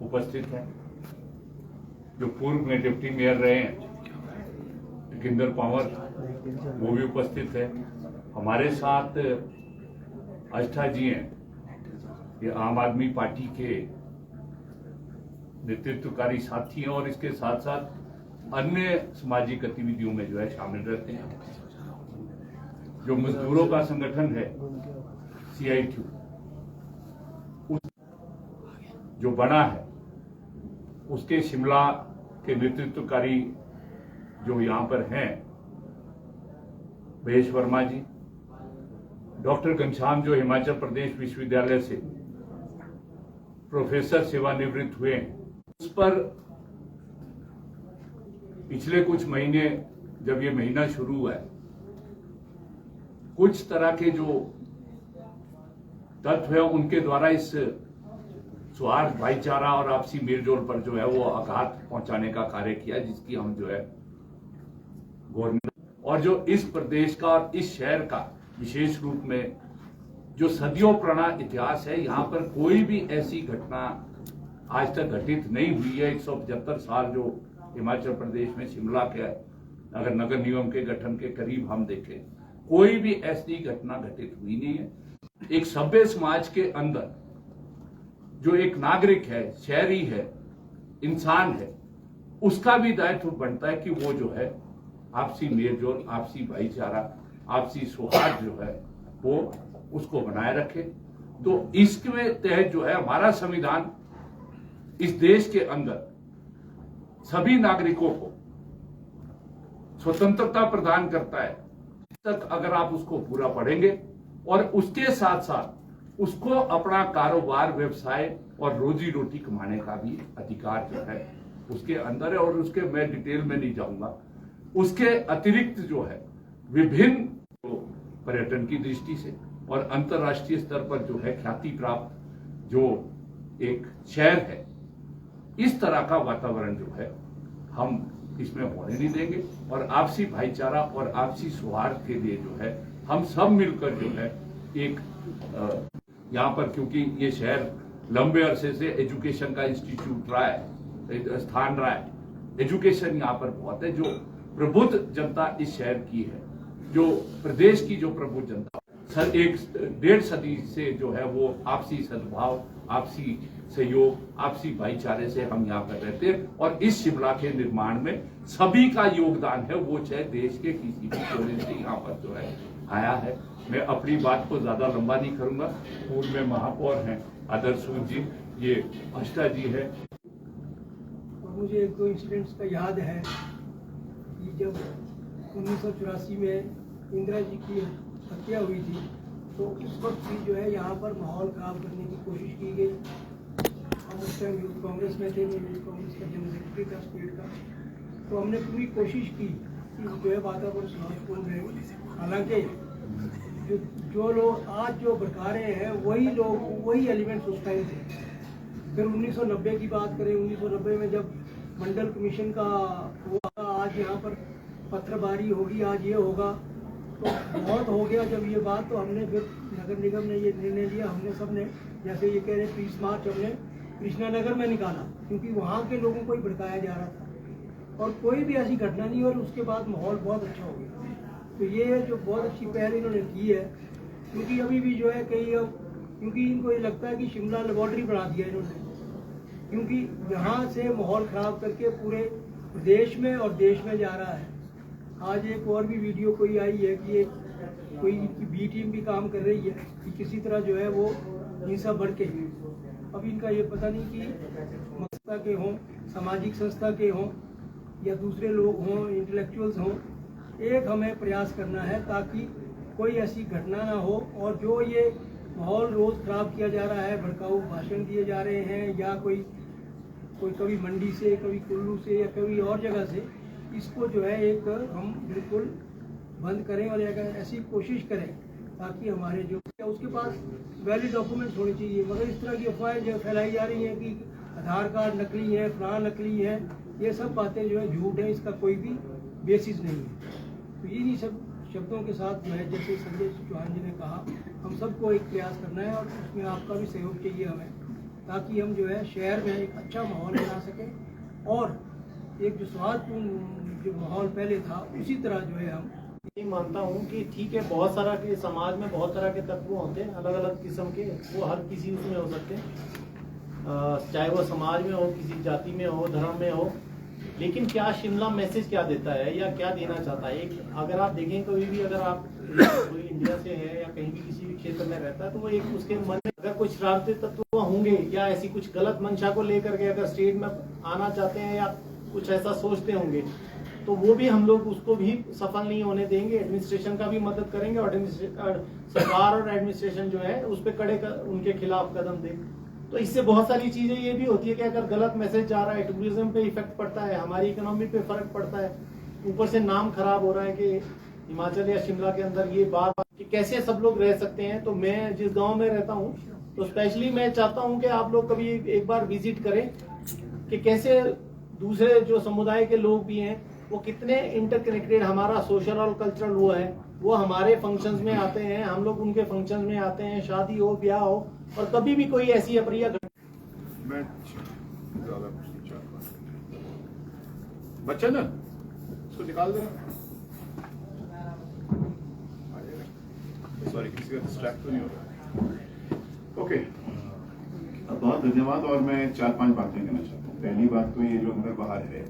उपस्थित हैं, जो पूर्व में डिप्टी मेयर रहे हैं जोगिंदर पंवर वो भी उपस्थित है। हमारे साथ आस्था जी हैं, ये आम आदमी पार्टी के नेतृत्वकारी साथी हैं और इसके साथ साथ अन्य सामाजिक गतिविधियों में जो है शामिल रहते हैं। जो मजदूरों का संगठन है CITU जो बना है, उसके शिमला के नेतृत्वकारी जो यहाँ पर हैं महेश वर्मा जी, डॉक्टर घनश्याम जो हिमाचल प्रदेश विश्वविद्यालय से प्रोफेसर सेवानिवृत्त हुए हैं, उस पर पिछले कुछ महीने जब ये महीना शुरू हुआ है, कुछ तरह के जो तत्व है उनके द्वारा इस सौहार्द, भाईचारा और आपसी मेलजोल पर जो है वो आघात पहुंचाने का कार्य किया, जिसकी हम जो है गवर्नमेंट और जो इस प्रदेश का और इस शहर का विशेष रूप में जो सदियों पुराना इतिहास है, यहाँ पर कोई भी ऐसी घटना आज तक घटित नहीं हुई है। 175 साल जो हिमाचल प्रदेश में शिमला के अगर नगर निगम के गठन के करीब हम देखें, कोई भी ऐसी घटना घटित हुई नहीं है। एक सभ्य समाज के अंदर जो एक नागरिक है, शहरी है, इंसान है, उसका भी दायित्व बनता है कि वो जो है आपसी मेलजोल, आपसी भाईचारा, आपसी सौहार्द जो है वो उसको बनाए रखे। तो इसके तहत जो है हमारा संविधान इस देश के अंदर सभी नागरिकों को स्वतंत्रता प्रदान करता है। तक अगर आप उसको पूरा पढ़ेंगे और उसके साथ साथ उसको अपना कारोबार, व्यवसाय और रोजी रोटी कमाने का भी अधिकार जो है उसके अंदर है। और उसके मैं डिटेल में नहीं जाऊंगा। उसके अतिरिक्त जो है विभिन्न पर्यटन की दृष्टि से और अंतर्राष्ट्रीय स्तर पर जो है ख्याति प्राप्त जो एक शहर है, इस तरह का वातावरण जो है हम इसमें होने नहीं देंगे। और आपसी भाईचारा और आपसी सौहार्द के लिए जो है हम सब मिलकर जो है एक यहाँ पर, क्योंकि ये शहर लंबे अरसे से एजुकेशन का इंस्टीट्यूट रहा है, स्थान रहा है, एजुकेशन यहाँ पर बहुत है। जो प्रबुद्ध जनता इस शहर की है, जो प्रदेश की जो प्रबुद्ध जनता सर 1.5 सदी से जो है वो आपसी सद्भाव, आपसी सहयोग, आपसी भाईचारे से हम यहाँ पर रहते हैं। और इस शिमला के निर्माण में सभी का योगदान है, वो चाहे देश के किसी भी कोने से यहाँ पर जो है आया है। मैं अपनी बात को ज्यादा लंबा नहीं करूंगा। पूर्व में महापौर हैं आदर्श जी, ये आस्था जी है। और मुझे एक दो इंसिडेंट्स का याद है कि जब 1984 में इंदिरा जी की हत्या हुई थी, तो उस वक्त भी जो है यहाँ पर माहौल खराब करने की कोशिश की गई। हम उस टाइम यूथ कांग्रेस में थे, मैं यूथ कांग्रेस का जनरल सेक्रेटरी था स्टेट का। तो हमने पूरी कोशिश की कि जो है वातावरण शांतिपूर्ण रहे। हालांकि जो लोग आज जो भड़का रहे हैं वही लोग, वही एलिमेंट्स उस टाइम थे। फिर 1990 की बात करें, 1990 में जब मंडल कमीशन का हुआ, आज यहाँ पर पत्थरबारी होगी, आज ये होगा, तो बहुत हो गया जब ये बात। तो हमने फिर नगर निगम ने ये निर्णय लिया, हमने सब ने, जैसे ये कह रहे पीस मार्च हमने कृष्णा नगर में निकाला, क्योंकि वहाँ के लोगों को ही भड़काया जा रहा था और कोई भी ऐसी घटना नहीं। और उसके बाद माहौल बहुत अच्छा हो गया। तो ये जो बहुत अच्छी पहल इन्होंने की है, क्योंकि अभी भी जो है कई, क्योंकि इनको ये लगता है कि शिमला लेबॉर्ट्री बना दिया इन्होंने, क्योंकि यहाँ से माहौल ख़राब करके पूरे प्रदेश में और देश में जा रहा है। आज एक और भी वीडियो कोई आई है कि एक कोई इनकी बी टीम भी काम कर रही है कि किसी तरह जो है वो हिंसा बढ़ के, अब इनका ये पता नहीं कि संस्था के हों, सामाजिक संस्था के हों या दूसरे लोग हों, इंटेलेक्चुअल्स हों, एक हमें प्रयास करना है ताकि कोई ऐसी घटना ना हो। और जो ये माहौल रोज़ ख़राब किया जा रहा है, भड़काऊ भाषण दिए जा रहे हैं, या कोई कभी मंडी से, कभी कुल्लू से या कभी और जगह से, इसको जो है एक हम बिल्कुल बंद करें और एक ऐसी कोशिश करें ताकि हमारे जो उसके पास वैलिड डॉक्यूमेंट्स होने चाहिए। मगर इस तरह की अफवाहें जो फैलाई जा रही हैं कि आधार कार्ड नकली है, फलां नकली है, ये सब बातें जो है झूठ है, इसका कोई भी बेसिस नहीं है। तो इन्हीं सब शब्दों के साथ जो है, जैसे संजय चौहान जी ने कहा, हम सबको एक प्रयास करना है और उसमें आपका भी सहयोग चाहिए हमें, ताकि हम जो है शहर में एक अच्छा माहौल बना सकें और एक जो स्वास्थ्य जो माहौल पहले था उसी तरह जो है हम ये मानता हूँ कि ठीक है, बहुत सारा के समाज में बहुत तरह के तत्व होते हैं, अलग अलग किस्म के, वो हर किसी उसमें हो सकते हैं, चाहे वो समाज में हो, किसी जाति में हो, धर्म में हो। लेकिन क्या शिमला मैसेज क्या देता है या क्या देना चाहता है? एक अगर आप देखें कोई भी, अगर आप कोई इंडिया से है या कहीं भी किसी भी क्षेत्र में रहता है, तो वो एक उसके मन में अगर कुछ शरारती तत्व होंगे या ऐसी कुछ गलत मंशा को लेकर के अगर स्टेट में आना चाहते हैं या कुछ ऐसा सोचते होंगे, तो वो भी हम लोग उसको भी सफल नहीं होने देंगे। एडमिनिस्ट्रेशन का भी मदद करेंगे और सरकार और एडमिनिस्ट्रेशन जो है उस पर उनके खिलाफ कदम दे। तो इससे बहुत सारी चीजें ये भी होती है कि अगर गलत मैसेज जा रहा है, टूरिज्म पे इफेक्ट पड़ता है, हमारी इकोनॉमी पे फर्क पड़ता है, ऊपर से नाम खराब हो रहा है कि हिमाचल या शिमला के अंदर ये बात कि कैसे सब लोग रह सकते हैं। तो मैं जिस गाँव में रहता हूँ, तो स्पेशली मैं चाहता हूँ कि आप लोग कभी एक बार विजिट करें कि कैसे दूसरे जो समुदाय के लोग भी हैं वो कितने इंटरकनेक्टेड, हमारा सोशल और कल्चरल वो है, वो हमारे फंक्शंस में आते हैं, हम लोग उनके फंक्शंस में आते हैं, शादी हो, ब्याह हो, और कभी भी कोई ऐसी अप्रिय मैं ज्यादा कुछ नहीं चाहता। बच्चा ना इसको निकाल देना। सॉरी, किसी का डिस्ट्रैक्ट तो नहीं हो रहा। ओके, बहुत धन्यवाद। और मैं 4-5 बातें कहना चाहता हूँ। पहली बात तो ये जो अंदर बाहर है,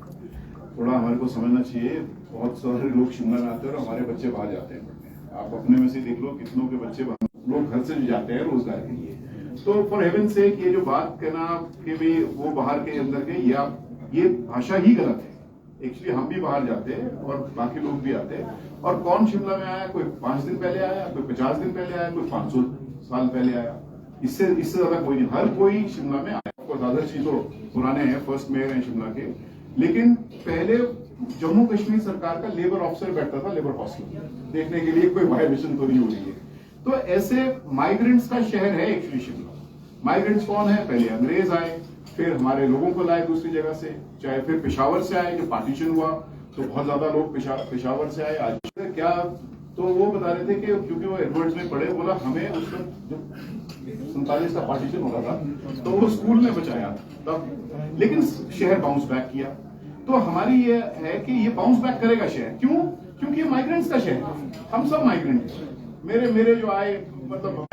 थोड़ा हमारे को समझना चाहिए। बहुत सारे लोग शिमला में आते हैं और हमारे बच्चे बाहर जाते हैं पढ़ने। आप अपने में से देख लो कितनों के बच्चे लोग घर से जाते हैं रोजगार के लिए। तो फॉर हेवन से ये जो बात कहना कि भी वो बाहर के अंदर के, ये भाषा ही गलत है। एक्चुअली हम भी बाहर जाते हैं और बाकी लोग भी आते हैं। और कौन शिमला में आया? कोई 5 दिन पहले आया, कोई 50 दिन पहले आया, कोई 500 साल पहले आया। इससे ज्यादा कोई नहीं। हर कोई शिमला में आया। और दादा जी तो पुराने हैं, फर्स्ट मेयर हैं शिमला के। लेकिन पहले जम्मू कश्मीर सरकार का लेबर ऑफिसर बैठता था लेबर हॉस्टल देखने के लिए कोई वायलेशन तो नहीं हो रही है। तो ऐसे माइग्रेंट्स का शहर है एक्चुअली शिमला। माइग्रेंट्स कौन है? पहले अंग्रेज आए, फिर हमारे लोगों को लाए दूसरी जगह से, चाहे फिर पेशावर से आए, जो पार्टीशन हुआ तो बहुत ज्यादा लोग पेशावर से आए। आज क्या, तो वो बता रहे थे कि क्योंकि वो एडवर्ड्स में पढ़े, बोला हमें उस वक्त जब 47 का पार्टीशन हो रहा था तो वो स्कूल में बचाया तब, लेकिन शहर बाउंस बैक किया। तो हमारी ये है कि ये बाउंस बैक करेगा शहर। क्यों? क्योंकि ये माइग्रेंट्स का शहर है। हम सब माइग्रेंट हैं। मेरे जो आए, मतलब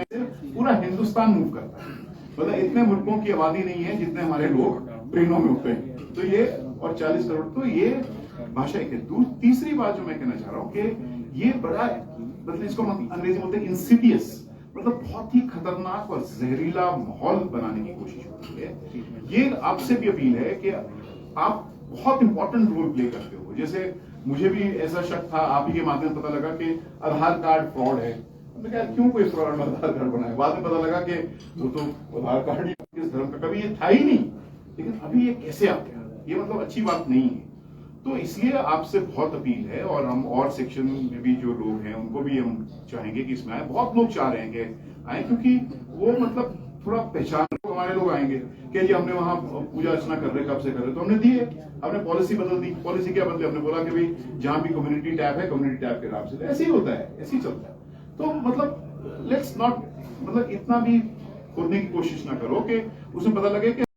पूरा हिंदुस्तान मूव करता है। मतलब इतने मुल्कों की आबादी नहीं है जितने हमारे लोग ट्रेनों में होते हैं। तो ये, और 40 करोड़, तो ये भाषा एक है। तीसरी बात जो मैं कहना चाह रहा हूँ कि ये बड़ा, मतलब इसको अंग्रेजी में बोलते हैं इंसिडियस, मतलब बहुत ही खतरनाक और जहरीला माहौल बनाने की कोशिश होती है। ये आपसे भी अपील है कि आप बहुत इंपॉर्टेंट रोल प्ले करते हो। जैसे मुझे भी ऐसा शक था, आप ही के माध्यम पता लगा कि आधार कार्ड फ्रॉड है। मैंने कहा क्यों कोई फ्रॉड आधार कार्ड बनाए? बाद में पता लगा कि वो तो आधार कार्ड ही किस धर्म का, कभी ये था ही नहीं, लेकिन अभी ये कैसे आ गया? ये मतलब अच्छी बात नहीं है। तो इसलिए आपसे बहुत अपील है, और हम और सेक्शन में भी जो लोग हैं उनको भी हम चाहेंगे कि इसमें आए। बहुत लोग चाह रहे हैं कि आए, क्योंकि वो मतलब थोड़ा पहचान, हमारे लोग आएंगे कि जी हमने वहां पूजा अर्चना कर रहे, कब से कर रहे, तो हमने दिए, हमने पॉलिसी बदल दी। पॉलिसी क्या बदली? हमने बोला कि भाई जहां भी कम्युनिटी टैब है, कम्युनिटी टैब के नाम से। ऐसे ही होता है, ऐसे ही चलता है। तो मतलब लेट्स नॉट, मतलब इतना भी खोदने की कोशिश ना करो कि उसमें पता लगे कि